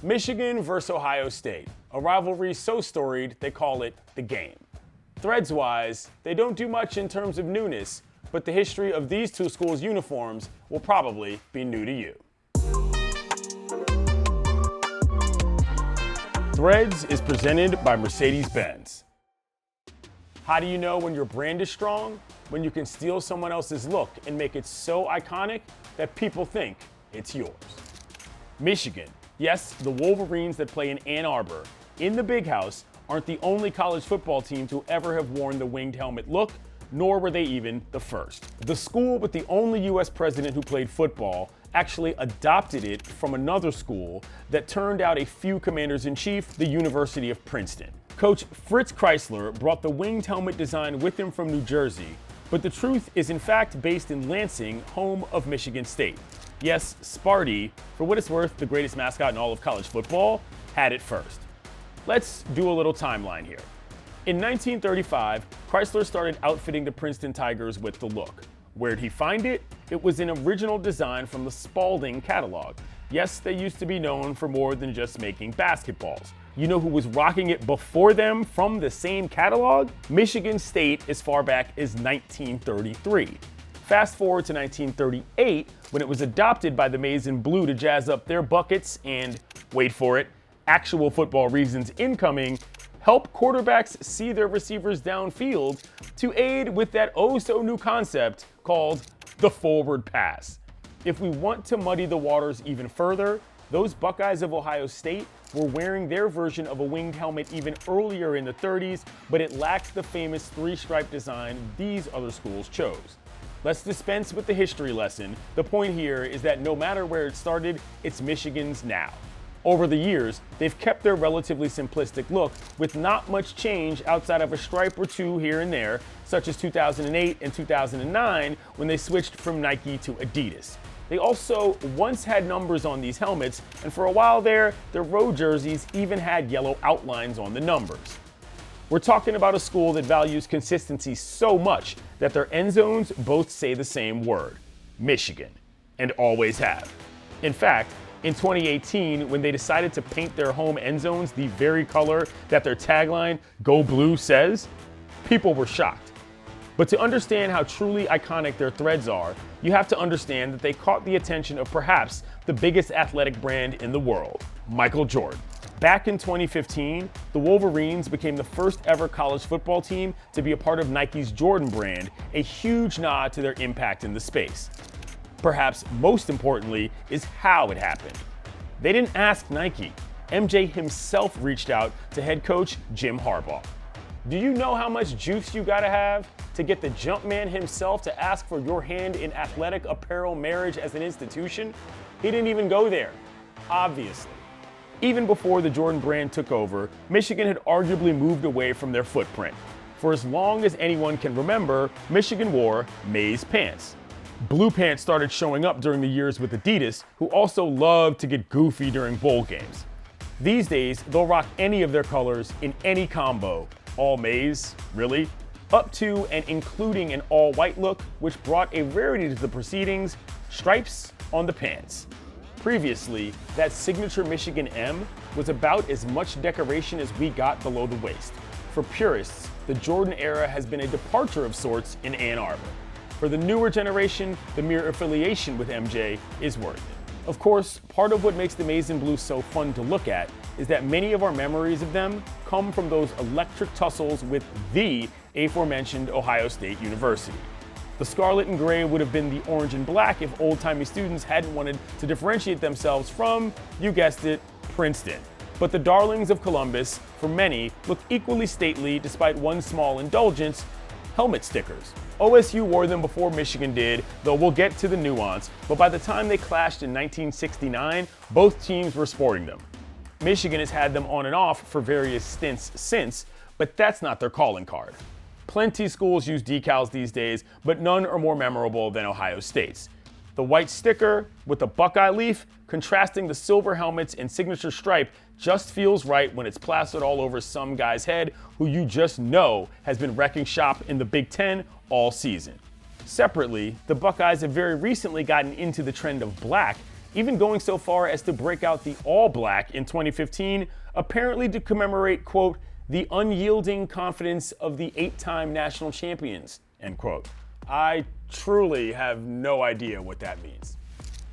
Michigan versus Ohio State, a rivalry so storied they call it the game. Threads-wise, they don't do much in terms of newness, but the history of these two schools' uniforms will probably be new to you. Threads is presented by Mercedes-Benz. How do you know when your brand is strong? When you can steal someone else's look and make it so iconic that people think it's yours. Michigan, yes, the Wolverines that play in Ann Arbor, in the Big House, aren't the only college football team to ever have worn the winged helmet look, nor were they even the first. The school with the only U.S. president who played football actually adopted it from another school that turned out a few commanders-in-chief, the University of Princeton. Coach Fritz Chrysler brought the winged helmet design with him from New Jersey, but the truth is in fact based in Lansing, home of Michigan State. Yes, Sparty, for what it's worth the greatest mascot in all of college football, had it first. Let's do a little timeline here. In 1935, Chrysler started outfitting the Princeton Tigers with the look. Where'd he find it? It was an original design from the Spalding catalog. Yes, they used to be known for more than just making basketballs. You know who was rocking it before them from the same catalog? Michigan State as far back as 1933. Fast forward to 1938, when it was adopted by the Maize and Blue to jazz up their buckets and, wait for it, actual football reasons incoming, help quarterbacks see their receivers downfield to aid with that oh-so-new concept called the forward pass. If we want to muddy the waters even further, those Buckeyes of Ohio State were wearing their version of a winged helmet even earlier in the 30s, but it lacked the famous three-stripe design these other schools chose. Let's dispense with the history lesson. The point here is that no matter where it started, it's Michigan's now. Over the years, they've kept their relatively simplistic look with not much change outside of a stripe or two here and there, such as 2008 and 2009 when they switched from Nike to Adidas. They also once had numbers on these helmets, and for a while there, their road jerseys even had yellow outlines on the numbers. We're talking about a school that values consistency so much that their end zones both say the same word, Michigan, and always have. In fact, in 2018, when they decided to paint their home end zones the very color that their tagline, Go Blue, says, people were shocked. But to understand how truly iconic their threads are, you have to understand that they caught the attention of perhaps the biggest athletic brand in the world, Michael Jordan. Back in 2015, the Wolverines became the first ever college football team to be a part of Nike's Jordan brand, a huge nod to their impact in the space. Perhaps most importantly is how it happened. They didn't ask Nike. MJ himself reached out to head coach Jim Harbaugh. Do you know how much juice you gotta have to get the Jumpman himself to ask for your hand in athletic apparel marriage as an institution? He didn't even go there, obviously. Even before the Jordan brand took over, Michigan had arguably moved away from their footprint. For as long as anyone can remember, Michigan wore maize pants. Blue pants started showing up during the years with Adidas, who also loved to get goofy during bowl games. These days, they'll rock any of their colors in any combo. All maize, really? Up to and including an all-white look, which brought a rarity to the proceedings, stripes on the pants. Previously, that signature Michigan M was about as much decoration as we got below the waist. For purists, the Jordan era has been a departure of sorts in Ann Arbor. For the newer generation, the mere affiliation with MJ is worth it. Of course, part of what makes the Maize and Blue so fun to look at is that many of our memories of them come from those electric tussles with the aforementioned Ohio State University. The scarlet and gray would have been the orange and black if old-timey students hadn't wanted to differentiate themselves from, you guessed it, Princeton. But the darlings of Columbus, for many, look equally stately despite one small indulgence, helmet stickers. OSU wore them before Michigan did, though we'll get to the nuance, but by the time they clashed in 1969, both teams were sporting them. Michigan has had them on and off for various stints since, but that's not their calling card. Plenty schools use decals these days, but none are more memorable than Ohio State's. The white sticker with the Buckeye leaf contrasting the silver helmets and signature stripe just feels right when it's plastered all over some guy's head who you just know has been wrecking shop in the Big Ten all season. Separately, the Buckeyes have very recently gotten into the trend of black even going so far as to break out the all black in 2015, apparently to commemorate, quote, the unyielding confidence of the 8-time national champions, end quote. I truly have no idea what that means.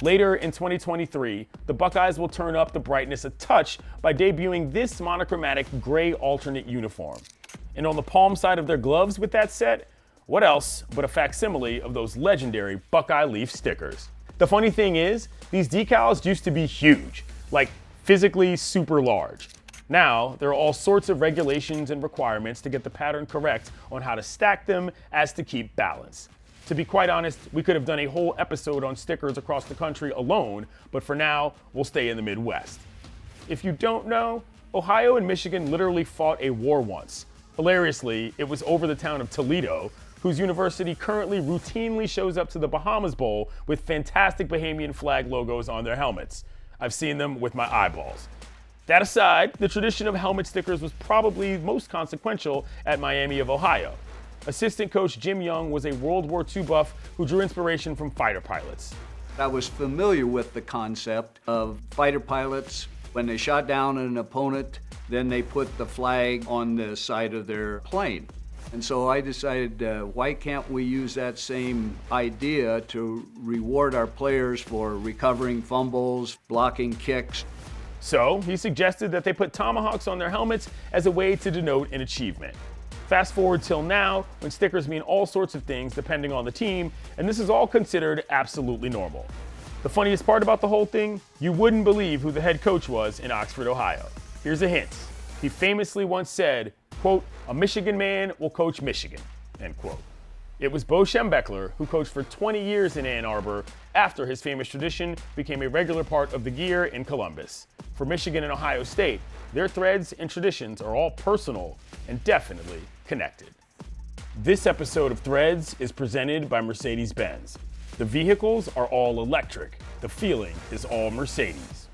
Later in 2023, the Buckeyes will turn up the brightness a touch by debuting this monochromatic gray alternate uniform. And on the palm side of their gloves with that set, what else but a facsimile of those legendary Buckeye leaf stickers. The funny thing is, these decals used to be huge, like physically super large. Now, there are all sorts of regulations and requirements to get the pattern correct on how to stack them as to keep balance. To be quite honest, we could have done a whole episode on stickers across the country alone, but for now, we'll stay in the Midwest. If you don't know, Ohio and Michigan literally fought a war once. Hilariously, it was over the town of Toledo, whose university currently routinely shows up to the Bahamas Bowl with fantastic Bahamian flag logos on their helmets. I've seen them with my eyeballs. That aside, the tradition of helmet stickers was probably most consequential at Miami of Ohio. Assistant coach Jim Young was a World War II buff who drew inspiration from fighter pilots. I was familiar with the concept of fighter pilots. When they shot down an opponent, then they put the flag on the side of their plane. And so I decided, why can't we use that same idea to reward our players for recovering fumbles, blocking kicks? So he suggested that they put tomahawks on their helmets as a way to denote an achievement. Fast forward till now, when stickers mean all sorts of things depending on the team, and this is all considered absolutely normal. The funniest part about the whole thing, you wouldn't believe who the head coach was in Oxford, Ohio. Here's a hint. He famously once said, quote, a Michigan man will coach Michigan, end quote. It was Bo Schembechler who coached for 20 years in Ann Arbor after his famous tradition became a regular part of the gear in Columbus. For Michigan and Ohio State, their threads and traditions are all personal and definitely connected. This episode of Threads is presented by Mercedes-Benz. The vehicles are all electric. The feeling is all Mercedes.